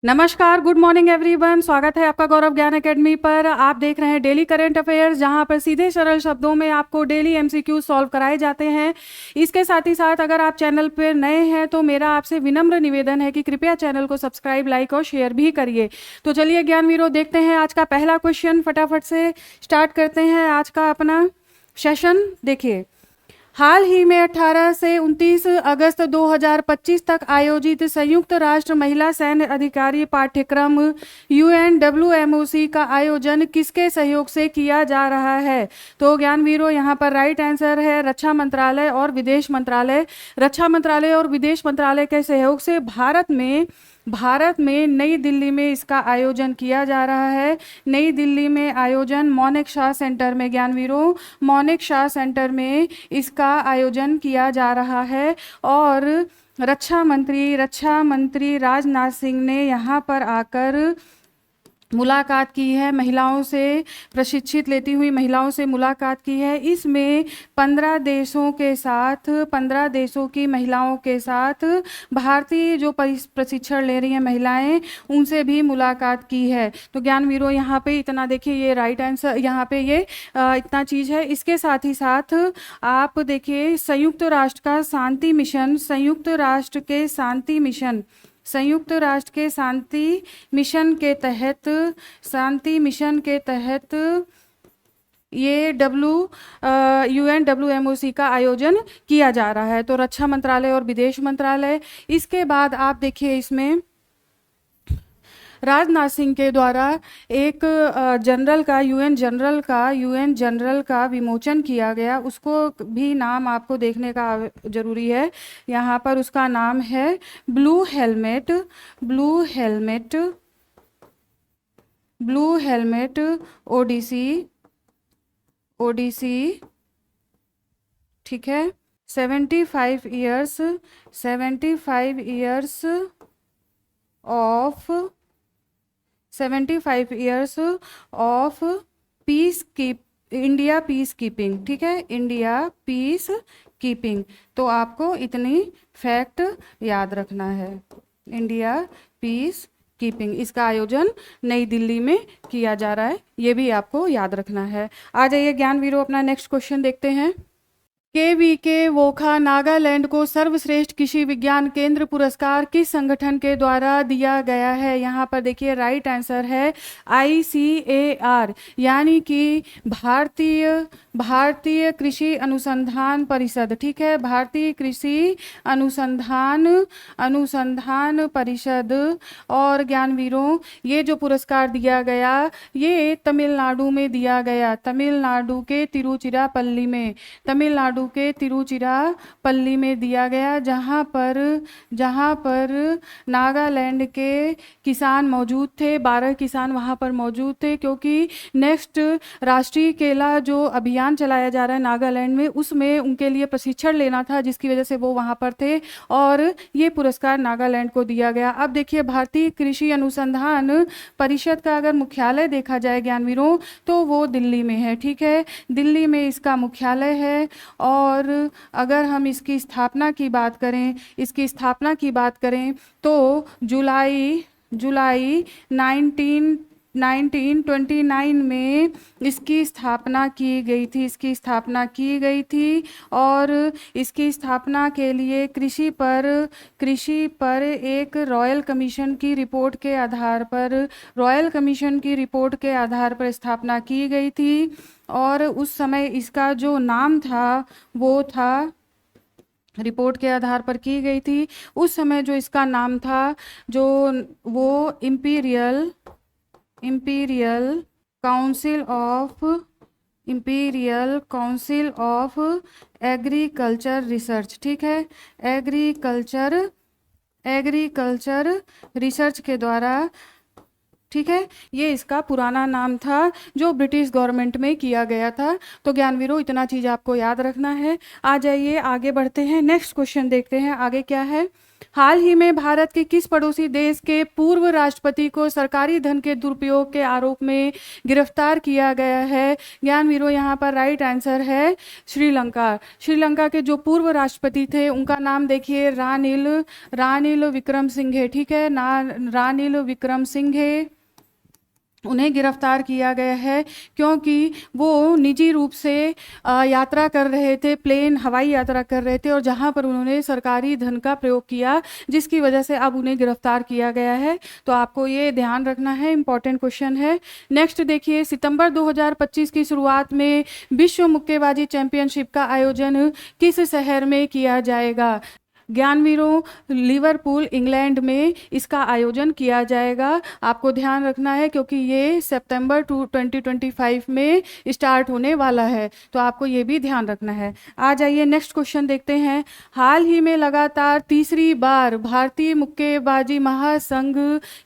नमस्कार, good morning everyone. स्वागत है आपका गौरव ज्ञान एकेडमी पर। आप देख रहे हैं डेली करंट अफेयर्स, जहां पर सीधे सरल शब्दों में आपको डेली एमसीक्यू सॉल्व कराए जाते हैं। इसके साथ ही साथ अगर आप चैनल पर नए हैं तो मेरा आपसे विनम्र निवेदन है कि कृपया चैनल को सब्सक्राइब, लाइक और शेयर भी करिए। तो चलिए ज्ञानवीरों, देखते हैं आज का पहला क्वेश्चन। फटाफट से स्टार्ट करते हैं आज का अपना सेशन। देखिए, हाल ही में 18 से 29 अगस्त 2025 तक आयोजित संयुक्त राष्ट्र महिला सैन्य अधिकारी पाठ्यक्रम UNWMOC का आयोजन किसके सहयोग से किया जा रहा है? तो ज्ञानवीरों, यहाँ पर राइट आंसर है रक्षा मंत्रालय और विदेश मंत्रालय। रक्षा मंत्रालय और विदेश मंत्रालय के सहयोग से भारत में नई दिल्ली में इसका आयोजन किया जा रहा है। नई दिल्ली में आयोजन मानेक शॉ सेंटर में, ज्ञानवीरों, मानेक शॉ सेंटर में इसका आयोजन किया जा रहा है। और रक्षा मंत्री राजनाथ सिंह ने यहाँ पर आकर मुलाकात की है, महिलाओं से, प्रशिक्षित लेती हुई महिलाओं से मुलाकात की है। इसमें 15 देशों की महिलाओं के साथ भारतीय जो प्रशिक्षण ले रही हैं महिलाएं, उनसे भी मुलाकात की है। तो ज्ञानवीरों, यहाँ पे इतना देखिए, ये राइट आंसर, यहाँ पे ये इतना चीज़ है। इसके साथ ही साथ आप देखिए, संयुक्त राष्ट्र के शांति मिशन के तहत ये UNWMOC का आयोजन किया जा रहा है। तो रक्षा मंत्रालय और विदेश मंत्रालय। इसके बाद आप देखिए, इसमें राजनाथ सिंह के द्वारा एक UN जनरल का विमोचन किया गया। उसको भी नाम आपको देखने का जरूरी है। यहाँ पर उसका नाम है ब्लू हेलमेट ओडीसी, ठीक है। 75 years of India peace keeping, ठीक है, इंडिया पीस कीपिंग। तो आपको इतनी फैक्ट याद रखना है, इंडिया पीस कीपिंग, इसका आयोजन नई दिल्ली में किया जा रहा है, ये भी आपको याद रखना है। आ जाइए ज्ञानवीरों, अपना नेक्स्ट क्वेश्चन देखते हैं। KVK वोखा नागालैंड को सर्वश्रेष्ठ कृषि विज्ञान केंद्र पुरस्कार किस संगठन के द्वारा दिया गया है? यहाँ पर देखिए, राइट आंसर है ICAR, यानी कि भारतीय कृषि अनुसंधान परिषद, ठीक है, भारतीय कृषि अनुसंधान परिषद। और ज्ञानवीरों, ये जो पुरस्कार दिया गया, ये तमिलनाडु में दिया गया, तमिलनाडु के तिरुचिरापल्ली में दिया गया, जहाँ पर नागालैंड के किसान मौजूद थे। 12 किसान वहाँ पर मौजूद थे, क्योंकि नेक्स्ट राष्ट्रीय केला जो अभियान चलाया जा रहा है नागालैंड में, उसमें उनके लिए प्रशिक्षण लेना था, जिसकी वजह से वो वहाँ पर थे और ये पुरस्कार नागालैंड को दिया गया। अब देखिए, भारतीय कृषि अनुसंधान परिषद का अगर मुख्यालय देखा जाए ज्ञानवीरों, तो वो दिल्ली में है, ठीक है, दिल्ली में इसका मुख्यालय है। और अगर हम इसकी स्थापना की बात करें तो जुलाई 1929 में इसकी स्थापना की गई थी। और इसकी स्थापना के लिए कृषि पर एक रॉयल कमीशन की रिपोर्ट के आधार पर स्थापना की गई थी। और उस समय इसका जो नाम था, वो था, रिपोर्ट के आधार पर की गई थी, उस समय जो इसका नाम था, वो imperial council of agriculture research, ठीक है, एग्रीकल्चर रिसर्च के द्वारा, ठीक है, ये इसका पुराना नाम था, जो ब्रिटिश गवर्नमेंट में किया गया था। तो ज्ञानवीरों, इतना चीज़ आपको याद रखना है। आ जाइए, आगे बढ़ते हैं, नेक्स्ट क्वेश्चन देखते हैं आगे क्या है। हाल ही में भारत के किस पड़ोसी देश के पूर्व राष्ट्रपति को सरकारी धन के दुरुपयोग के आरोप में गिरफ्तार किया गया है? ज्ञानवीरों, यहाँ पर राइट आंसर है श्रीलंका। श्रीलंका के जो पूर्व राष्ट्रपति थे उनका नाम देखिए रानिल विक्रमसिंघे, ठीक है ना, रानिल विक्रमसिंघे। उन्हें गिरफ्तार किया गया है क्योंकि वो निजी रूप से यात्रा कर रहे थे, प्लेन हवाई यात्रा कर रहे थे और जहां पर उन्होंने सरकारी धन का प्रयोग किया, जिसकी वजह से अब उन्हें गिरफ्तार किया गया है। तो आपको ये ध्यान रखना है, इंपॉर्टेंट क्वेश्चन है। नेक्स्ट देखिए, सितंबर 2025 की शुरुआत में विश्व मुक्केबाजी चैंपियनशिप का आयोजन किस शहर में किया जाएगा? ज्ञानवीरों, लिवरपूल इंग्लैंड में इसका आयोजन किया जाएगा। आपको ध्यान रखना है क्योंकि ये सितंबर 2025 में स्टार्ट होने वाला है, तो आपको ये भी ध्यान रखना है। आ जाइए नेक्स्ट क्वेश्चन देखते हैं। हाल ही में लगातार तीसरी बार भारतीय मुक्केबाजी महासंघ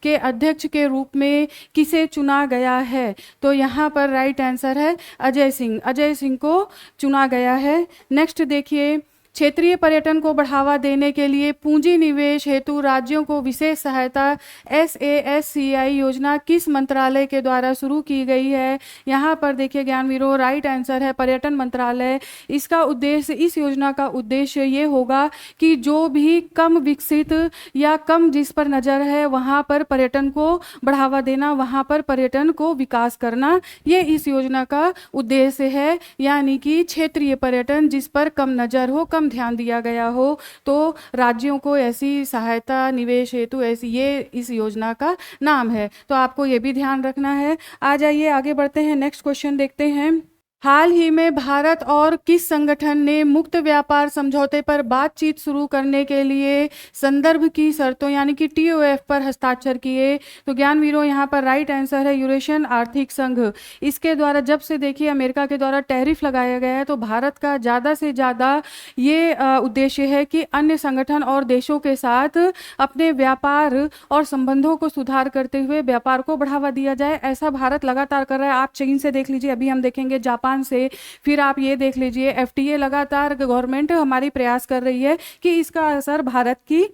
के अध्यक्ष के रूप में किसे चुना गया है? तो यहाँ पर राइट आंसर है अजय सिंह। अजय सिंह को चुना गया है। नेक्स्ट देखिए, क्षेत्रीय पर्यटन को बढ़ावा देने के लिए पूंजी निवेश हेतु राज्यों को विशेष सहायता SASCI योजना किस मंत्रालय के द्वारा शुरू की गई है? यहाँ पर देखिए ज्ञानवीरों, राइट आंसर है पर्यटन मंत्रालय। इसका उद्देश्य, इस योजना का उद्देश्य ये होगा कि जो भी कम विकसित या कम जिस पर नज़र है वहाँ पर पर्यटन को बढ़ावा देना, वहाँ पर पर्यटन को विकास करना, ये इस योजना का उद्देश्य है। यानी कि क्षेत्रीय पर्यटन जिस पर कम नज़र हो, कम ध्यान दिया गया हो, तो राज्यों को ऐसी सहायता निवेश हेतु ऐसी, ये इस योजना का नाम है। तो आपको ये भी ध्यान रखना है। आ जाइए आगे बढ़ते हैं, नेक्स्ट क्वेश्चन देखते हैं। हाल ही में भारत और किस संगठन ने मुक्त व्यापार समझौते पर बातचीत शुरू करने के लिए संदर्भ की शर्तों यानी कि TOF पर हस्ताक्षर किए? तो ज्ञानवीरों, यहाँ पर राइट आंसर है यूरेशियन आर्थिक संघ। इसके द्वारा जब से देखिए अमेरिका के द्वारा टैरिफ लगाया गया है, तो भारत का ज़्यादा से ज़्यादा ये उद्देश्य है कि अन्य संगठन और देशों के साथ अपने व्यापार और संबंधों को सुधार करते हुए व्यापार को बढ़ावा दिया जाए। ऐसा भारत लगातार कर रहा है। आप चीन से देख लीजिए, अभी हम देखेंगे जापान से, फिर आप ये देख लीजिए FTA, लगातार गवर्नमेंट हमारी प्रयास कर रही है कि इसका असर भारत की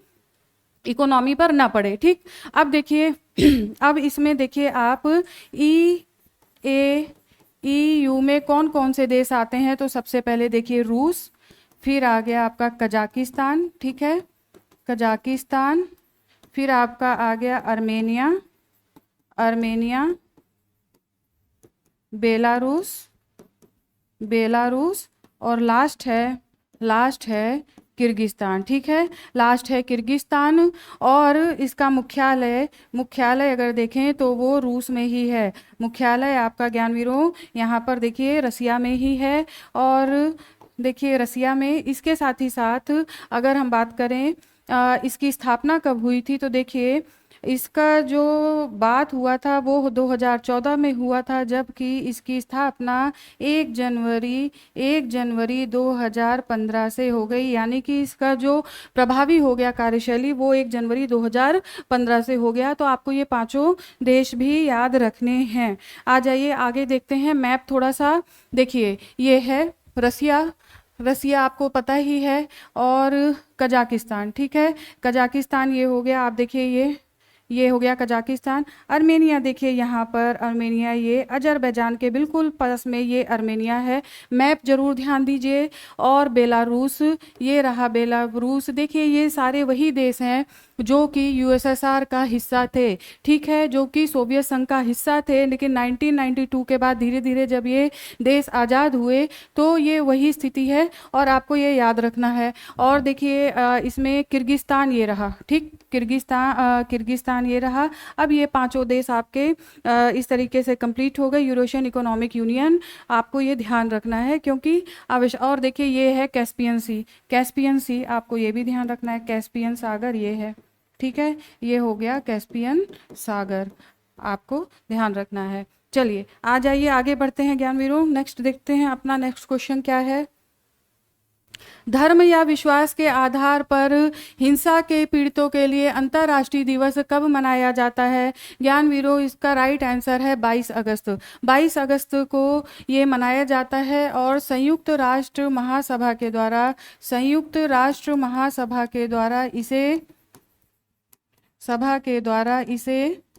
इकोनॉमी पर ना पड़े। ठीक, अब देखिए अब इसमें देखिए आप EU में कौन कौन से देश आते हैं? तो सबसे पहले देखिए रूस, फिर आ गया आपका कजाकिस्तान, ठीक है, कजाकिस्तान, फिर आपका आ गया अर्मेनिया, बेलारूस और लास्ट है किर्गिस्तान। ठीक है, लास्ट है किर्गिस्तान। और इसका मुख्यालय अगर देखें तो वो रूस में ही है। मुख्यालय आपका ज्ञानवीरों यहाँ पर देखिए रसिया में ही है। और देखिए रसिया में, इसके साथ ही साथ अगर हम बात करें इसकी स्थापना कब हुई थी, तो देखिए इसका जो बात हुआ था वो 2014 में हुआ था, जबकि इसकी स्थापना 1 जनवरी 2015 से हो गई। यानी कि इसका जो प्रभावी हो गया कार्यशैली वो 1 जनवरी 2015 से हो गया। तो आपको ये पांचों देश भी याद रखने हैं। आ जाइए आगे देखते हैं मैप थोड़ा सा। देखिए ये है रसिया आपको पता ही है, और कजाकिस्तान, ठीक है, कजाकिस्तान ये हो गया। आप देखिए ये हो गया कजाकिस्तान। अर्मेनिया देखिए यहाँ पर अर्मेनिया, ये अजरबैजान के बिल्कुल पास में ये अर्मेनिया है, मैप जरूर ध्यान दीजिए। और बेलारूस, ये रहा बेलारूस। देखिए ये सारे वही देश हैं जो कि USSR का हिस्सा थे, ठीक है, जो कि सोवियत संघ का हिस्सा थे। लेकिन 1992 के बाद धीरे धीरे जब ये देश आज़ाद हुए तो ये वही स्थिति है, और आपको ये याद रखना है। और देखिए इसमें किर्गिस्तान ये रहा, ठीक, किर्गिस्तान ये रहा। अब ये पांचों देश आपके इस तरीके से कंप्लीट हो गए, यूरेशियन इकोनॉमिक यूनियन। आपको ये ध्यान रखना है क्योंकि आवश्यक। और देखिए ये है कैस्पियन सी, आपको ये भी ध्यान रखना है, कैस्पियन सागर ये है, ठीक है, ये हो गया कैस्पियन सागर, आपको ध्यान रखना है। चलिए आ जाइए आगे बढ़ते हैं ज्ञानवीरों, नेक्स्ट देखते हैं अपना नेक्स्ट क्वेश्चन क्या है। धर्म या विश्वास के आधार पर हिंसा के पीड़ितों के लिए अंतर्राष्ट्रीय दिवस कब मनाया जाता है? ज्ञानवीरों, इसका राइट आंसर है 22 अगस्त। 22 अगस्त को ये मनाया जाता है और संयुक्त राष्ट्र महासभा के द्वारा इसे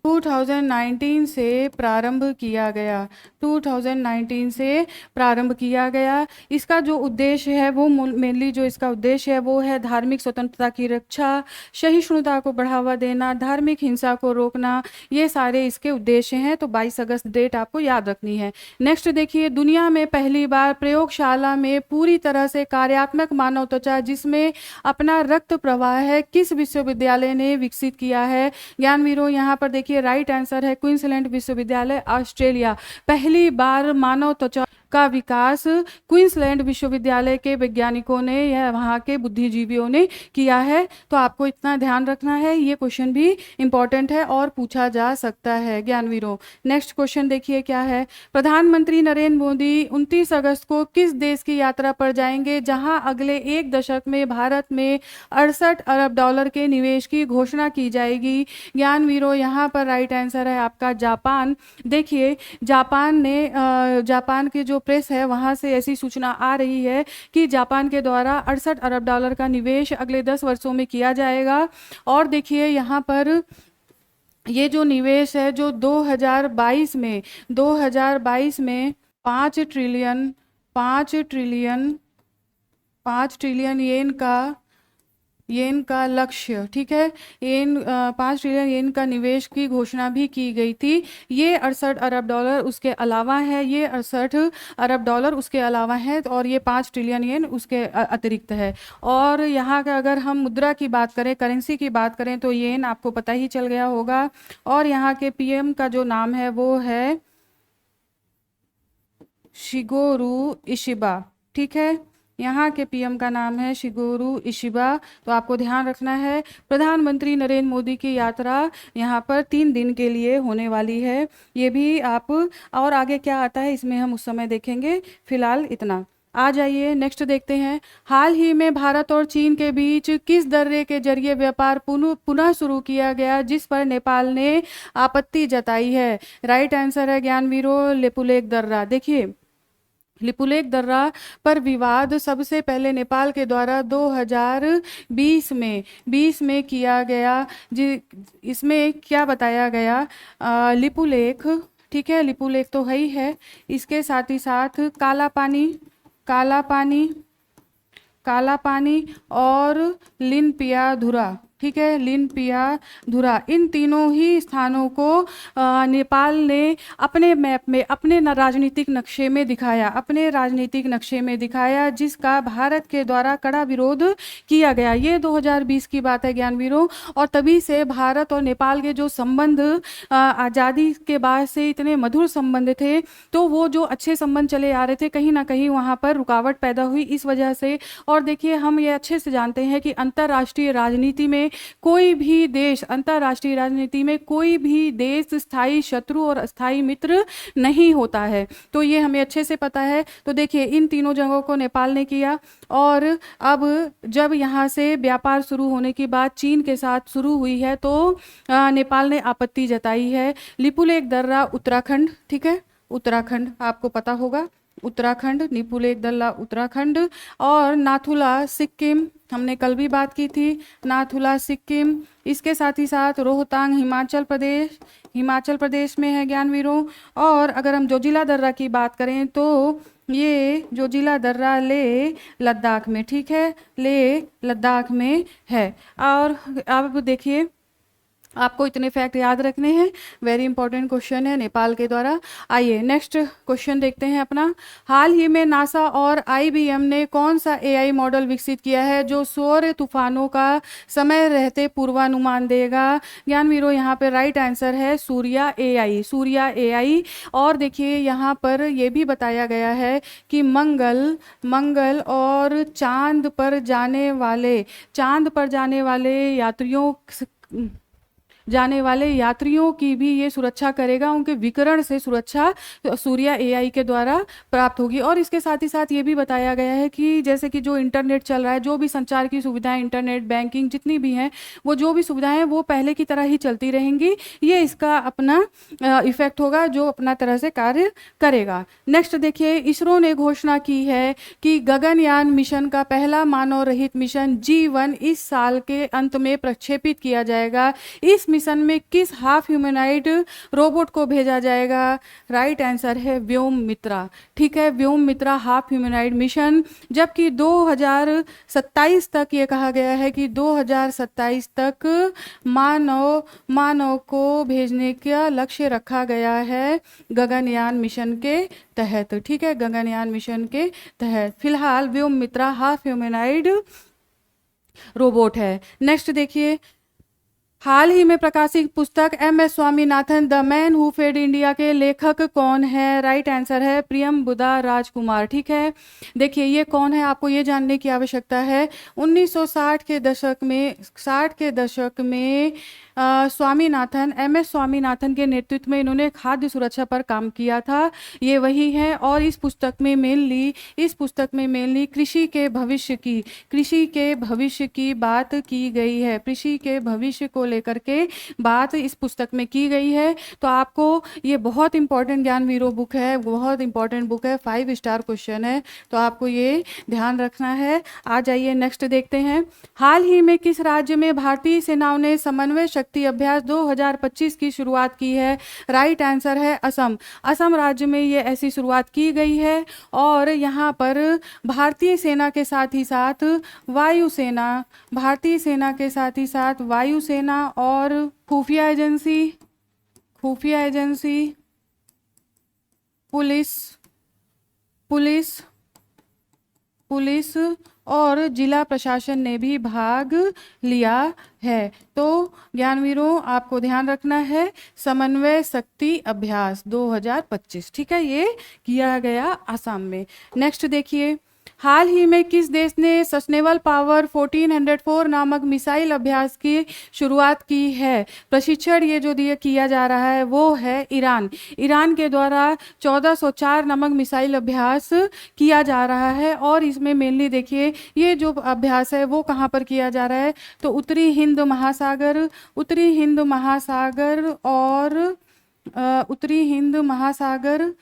2019 से प्रारंभ किया गया। 2019 से प्रारंभ किया गया। इसका जो उद्देश्य है वो मेनली जो इसका उद्देश्य है वो है धार्मिक स्वतंत्रता की रक्षा, सहिष्णुता को बढ़ावा देना, धार्मिक हिंसा को रोकना, ये सारे इसके उद्देश्य हैं। तो 22 अगस्त डेट आपको याद रखनी है। नेक्स्ट देखिए, दुनिया में पहली बार प्रयोगशाला में पूरी तरह से कार्यात्मक मानव त्वचा जिसमें अपना रक्त प्रवाह है किस विश्वविद्यालय ने विकसित किया है? ज्ञानवीरों, यहाँ पर देखिए राइट आंसर है क्वींसलैंड विश्वविद्यालय, ऑस्ट्रेलिया। पहली बार मानव त्वचा का विकास क्वींसलैंड विश्वविद्यालय के वैज्ञानिकों ने या वहाँ के बुद्धिजीवियों ने किया है। तो आपको इतना ध्यान रखना है, ये क्वेश्चन भी इंपॉर्टेंट है और पूछा जा सकता है ज्ञानवीरों। नेक्स्ट क्वेश्चन देखिए क्या है। प्रधानमंत्री नरेंद्र मोदी 29 अगस्त को किस देश की यात्रा पर जाएंगे जहां अगले एक दशक में भारत में 68 अरब डॉलर के निवेश की घोषणा की जाएगी? ज्ञानवीरों, यहाँ पर राइट आंसर है आपका जापान। देखिए, जापान के जो प्रेस है वहां से ऐसी सूचना आ रही है कि जापान के द्वारा 68 अरब डॉलर का निवेश अगले 10 वर्षों में किया जाएगा। और देखिए यहाँ पर ये जो निवेश है जो 2022 में 5 ट्रिलियन येन का लक्ष्य, ठीक है, 5 ट्रिलियन येन का निवेश की घोषणा भी की गई थी। ये 68 अरब डॉलर उसके अलावा है, ये 68 अरब डॉलर उसके अलावा है और ये 5 ट्रिलियन येन उसके अतिरिक्त है। और यहाँ का अगर हम मुद्रा की बात करें, करेंसी की बात करें तो येन आपको पता ही चल गया होगा। और यहाँ के पीएम का जो नाम है वो है शिगोरू इशिबा, ठीक है, यहाँ के पीएम का नाम है शिगोरू इशिबा। तो आपको ध्यान रखना है प्रधानमंत्री नरेंद्र मोदी की यात्रा यहाँ पर 3 दिन के लिए होने वाली है। ये भी आप, और आगे क्या आता है इसमें हम उस समय देखेंगे, फिलहाल इतना। आ जाइए नेक्स्ट देखते हैं। हाल ही में भारत और चीन के बीच किस दर्रे के जरिए व्यापार पुनः शुरू किया गया जिस पर नेपाल ने आपत्ति जताई है? राइट आंसर है ज्ञानवीरों लिपुलेख दर्रा। देखिए, लिपुलेख दर्रा पर विवाद सबसे पहले नेपाल के द्वारा 2020 में किया गया। इसमें क्या बताया गया? लिपुलेख, ठीक है, लिपुलेख तो है ही है, इसके साथ ही साथ काला पानी और लिनपिया धुरा, ठीक है, लिनपिया धुरा, इन तीनों ही स्थानों को नेपाल ने अपने मैप में, अपने राजनीतिक नक्शे में दिखाया जिसका भारत के द्वारा कड़ा विरोध किया गया। ये 2020 की बात है ज्ञानवीरों। और तभी से भारत और नेपाल के जो संबंध आज़ादी के बाद से इतने मधुर संबंध थे, तो वो जो अच्छे संबंध चले आ रहे थे, कहीं ना कहीं वहाँ पर रुकावट पैदा हुई इस वजह से। और देखिए, हम ये अच्छे से जानते हैं कि अंतर्राष्ट्रीय राजनीति में कोई भी देश स्थायी शत्रु और स्थायी मित्र नहीं होता है। तो ये हमें अच्छे से पता है। तो देखिए, इन तीनों जगहों को नेपाल ने किया। और अब जब यहाँ से व्यापार शुरू होने की बात चीन के साथ शुरू हुई है तो नेपाल ने आपत्ति जताई है। लिपुलेख दर्रा उत्तराखंड, ठीक है, उत्तराखंड आपको पता होगा, उत्तराखंड, लिपुलेख दर्रा उत्तराखंड। और नाथुला सिक्किम, हमने कल भी बात की थी, नाथुला सिक्किम। इसके साथ ही साथ रोहतांग हिमाचल प्रदेश में है ज्ञानवीरों। और अगर हम जोजिला दर्रा की बात करें तो ये जोजिला दर्रा लेह लद्दाख में, ठीक है, लेह लद्दाख में है। और अब देखिए, आपको इतने फैक्ट याद रखने हैं, वेरी इंपॉर्टेंट क्वेश्चन है नेपाल के द्वारा। आइए नेक्स्ट क्वेश्चन देखते हैं अपना। हाल ही में नासा और आईबीएम ने कौन सा एआई मॉडल विकसित किया है जो सौर तूफानों का समय रहते पूर्वानुमान देगा? ज्ञानवीरों, यहाँ पे राइट आंसर है सूर्या एआई। और देखिए, यहाँ पर यह भी बताया गया है कि मंगल और चांद पर जाने वाले जाने वाले यात्रियों की भी ये सुरक्षा करेगा, उनके विकिरण से सुरक्षा सूर्या एआई के द्वारा प्राप्त होगी। और इसके साथ ही साथ ये भी बताया गया है कि जैसे कि जो इंटरनेट चल रहा है, जो भी संचार की सुविधाएं, इंटरनेट बैंकिंग जितनी भी हैं, वो जो भी सुविधाएं हैं वो पहले की तरह ही चलती रहेंगी। ये इसका अपना इफेक्ट होगा जो अपना तरह से कार्य करेगा। नेक्स्ट देखिए, इसरो ने घोषणा की है कि गगनयान मिशन का पहला मानव रहित मिशन G1 इस साल के अंत में प्रक्षेपित किया जाएगा। इस मिशन में किस हाफ ह्यूमैनॉइड रोबोट को भेजा जाएगा? राइट आंसर है व्योममित्रा। ठीक है, व्योममित्रा हाफ ह्यूमैनॉइड मिशन। जबकि 2027 तक ये कहा गया है कि 2027 तक मानव को भेजने का लक्ष्य रखा गया है गगनयान मिशन के तहत। ठीक है, गगनयान मिशन के तहत फिलहाल व्योममित्रा हाफ ह्यूमैनॉइड रोबोट है। नेक्स्ट देखिए, हाल ही में प्रकाशित पुस्तक MS Swaminathan the man who fed India के लेखक कौन है? राइट आंसर है प्रियंबुदा राजकुमार। ठीक है, देखिए ये कौन है, आपको ये जानने की आवश्यकता है। 1960 के दशक में स्वामीनाथन, MS स्वामीनाथन के नेतृत्व में इन्होंने खाद्य सुरक्षा पर काम किया था। ये वही है। और इस पुस्तक में मेनली कृषि के भविष्य की बात की गई है। कृषि के भविष्य को लेकर के बात इस पुस्तक में की गई है। तो आपको ये बहुत इंपॉर्टेंट ज्ञानवीरो बुक है, बहुत इंपॉर्टेंट बुक है, 5 स्टार क्वेश्चन है, तो आपको ये ध्यान रखना है। आ जाइए नेक्स्ट देखते हैं। हाल ही में किस राज्य में भारतीय सेनाओं ने समन्वय शक्ति अभ्यास 2025 की शुरुआत की है? राइट आंसर है असम। असम राज्य में ये ऐसी शुरुआत की गई है। और यहाँ पर भारतीय सेना के साथ ही साथ वायुसेना, और खुफिया एजेंसी, पुलिस और जिला प्रशासन ने भी भाग लिया है। तो ज्ञानवीरों आपको ध्यान रखना है, समन्वय शक्ति अभ्यास 2025, ठीक है, ये किया गया असम में। नेक्स्ट देखिए, हाल ही में किस देश ने सस्टेनेबल पावर 1404 नामक मिसाइल अभ्यास की शुरुआत की है? प्रशिक्षण ये जो दिया किया जा रहा है वो है ईरान के द्वारा 1404 नामक मिसाइल अभ्यास किया जा रहा है। और इसमें मेनली देखिए ये जो अभ्यास है वो कहाँ पर किया जा रहा है, तो उत्तरी हिंद महासागर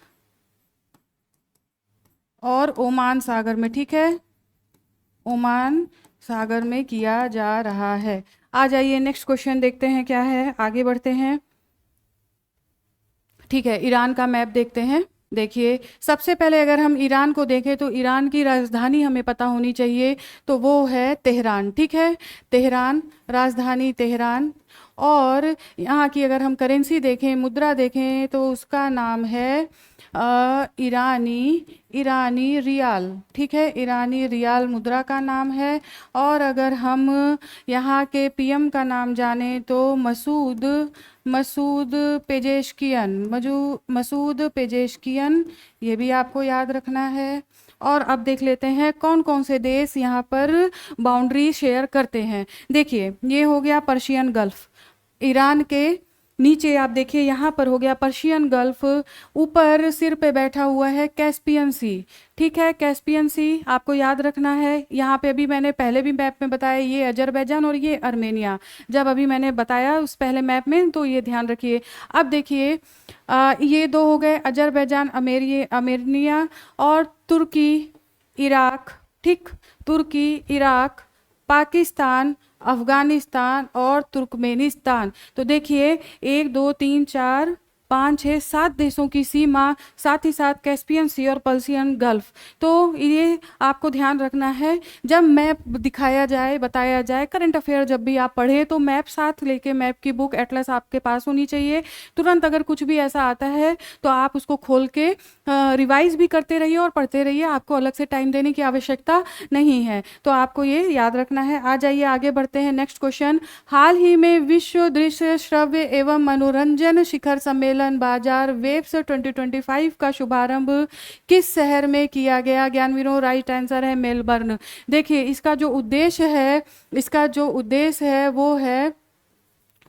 और ओमान सागर में, ठीक है, ओमान सागर में किया जा रहा है। आ जाइए नेक्स्ट क्वेश्चन देखते हैं क्या है, आगे बढ़ते हैं। ठीक है, ईरान का मैप देखते हैं। देखिए सबसे पहले अगर हम ईरान को देखें तो ईरान की राजधानी हमें पता होनी चाहिए, तो वो है तेहरान। ठीक है, तेहरान, राजधानी तेहरान। और यहाँ की अगर हम करेंसी देखें, मुद्रा देखें, तो उसका नाम है ईरानी रियाल। ठीक है, ईरानी रियाल मुद्रा का नाम है। और अगर हम यहाँ के पीएम का नाम जाने तो मसूद पेजेशकियन, ये भी आपको याद रखना है। और अब देख लेते हैं कौन कौन से देश यहाँ पर बाउंड्री शेयर करते हैं। देखिए ये हो गया पर्शियन गल्फ, ईरान के नीचे आप देखिए यहाँ पर हो गया पर्शियन गल्फ, ऊपर सिर पे बैठा हुआ है कैस्पियन सी। ठीक है, कैस्पियन सी आपको याद रखना है। यहाँ पे अभी मैंने पहले भी मैप में बताया, ये अजरबैजान और ये अर्मेनिया, जब अभी मैंने बताया उस पहले मैप में, तो ये ध्यान रखिए। अब देखिए ये दो हो गए, अजरबैजान अर्मेनिया, और तुर्की इराक। ठीक, तुर्की इराक, पाकिस्तान, अफगानिस्तान और तुर्कमेनिस्तान। तो देखिए 1 2 3 4 5 6 7 देशों की सीमा, साथ ही साथ कैस्पियन सी और पर्शियन गल्फ। तो ये आपको ध्यान रखना है, जब मैप दिखाया जाए, बताया जाए, करंट अफेयर जब भी आप पढ़े तो मैप साथ लेके, मैप की बुक एटलस आपके पास होनी चाहिए। तुरंत अगर कुछ भी ऐसा आता है तो आप उसको खोल के रिवाइज भी करते रहिए और पढ़ते रहिए, आपको अलग से टाइम देने की आवश्यकता नहीं है। तो आपको ये याद रखना है। आ जाइए आगे बढ़ते हैं। नेक्स्ट क्वेश्चन, हाल ही में विश्व दृश्य श्रव्य एवं मनोरंजन शिखर सम्मेलन बाजार वेब्स 2025 का शुभारंभ किस शहर में किया गया? ज्ञानवीरों राइट आंसर है मेलबर्न। देखिए इसका जो उद्देश्य है वो है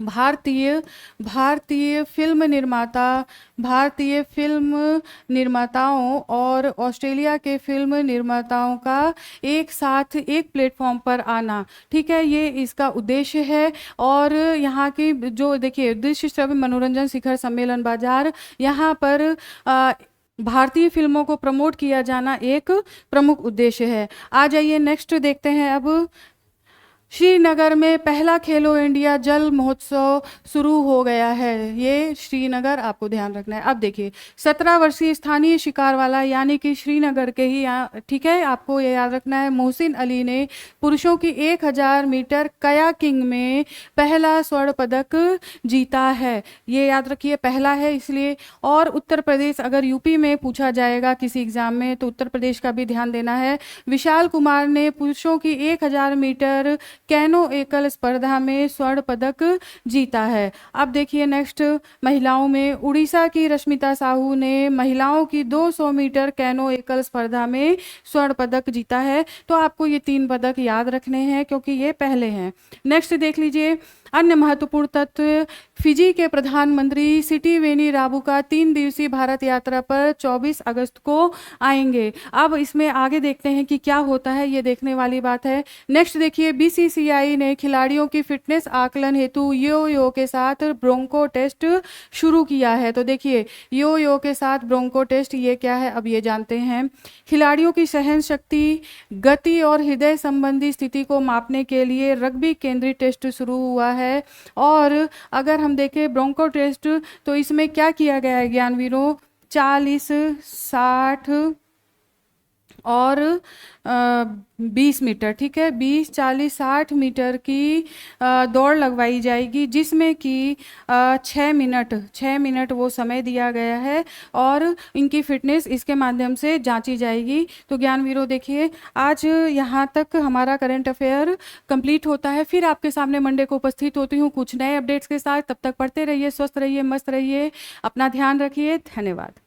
भारतीय भारतीय फिल्म निर्माता भारतीय फिल्म निर्माताओं और ऑस्ट्रेलिया के फिल्म निर्माताओं का एक साथ एक प्लेटफॉर्म पर आना, ठीक है, ये इसका उद्देश्य है। और यहाँ की जो देखिए दृश्य श्रव्य मनोरंजन शिखर सम्मेलन बाजार, यहाँ पर भारतीय फिल्मों को प्रमोट किया जाना एक प्रमुख उद्देश्य है। आ जाइए नेक्स्ट देखते हैं अब। श्रीनगर में पहला खेलो इंडिया जल महोत्सव शुरू हो गया है। ये श्रीनगर आपको ध्यान रखना है। अब देखिए 17 वर्षीय स्थानीय शिकार वाला यानी कि श्रीनगर के ही यहाँ, ठीक है, आपको ये याद रखना है, मोहसिन अली ने पुरुषों की 1000 मीटर कयाकिंग में पहला स्वर्ण पदक जीता है। ये याद रखिए पहला है इसलिए। और उत्तर प्रदेश, अगर यूपी में पूछा जाएगा किसी एग्जाम में तो उत्तर प्रदेश का भी ध्यान देना है। विशाल कुमार ने पुरुषों की 1000 मीटर कैनो एकल स्पर्धा में स्वर्ण पदक जीता है। अब देखिए नेक्स्ट, महिलाओं में उड़ीसा की रश्मिता साहू ने महिलाओं की 200 मीटर कैनो एकल स्पर्धा में स्वर्ण पदक जीता है। तो आपको ये 3 पदक याद रखने हैं क्योंकि ये पहले हैं। नेक्स्ट देख लीजिए, अन्य महत्वपूर्ण तत्व, फिजी के प्रधानमंत्री सिटिवेनी राबुका 3 दिवसीय भारत यात्रा पर 24 अगस्त को आएंगे। अब इसमें आगे देखते हैं कि क्या होता है, ये देखने वाली बात है। नेक्स्ट देखिए, बीसीसीआई ने खिलाड़ियों की फिटनेस आकलन हेतु यो के साथ ब्रोंको टेस्ट शुरू किया है। तो देखिए यो के साथ ब्रोंको टेस्ट ये क्या है, अब ये जानते हैं। खिलाड़ियों की सहन शक्ति, गति और हृदय संबंधी स्थिति को मापने के लिए रग्बी केंद्रित टेस्ट शुरू हुआ है। और अगर हम देखें ब्रोंको टेस्ट तो इसमें क्या किया गया है ज्ञानवीरों, 40, 60 और 20 मीटर, ठीक है, 20, 40, 60 मीटर की दौड़ लगवाई जाएगी जिसमें कि 6 मिनट वो समय दिया गया है और इनकी फिटनेस इसके माध्यम से जांची जाएगी। तो ज्ञानवीरों देखिए आज यहाँ तक हमारा करंट अफेयर कंप्लीट होता है। फिर आपके सामने मंडे को उपस्थित होती हूँ कुछ नए अपडेट्स के साथ। तब तक पढ़ते रहिए, स्वस्थ रहिए, मस्त रहिए, अपना ध्यान रखिए। धन्यवाद।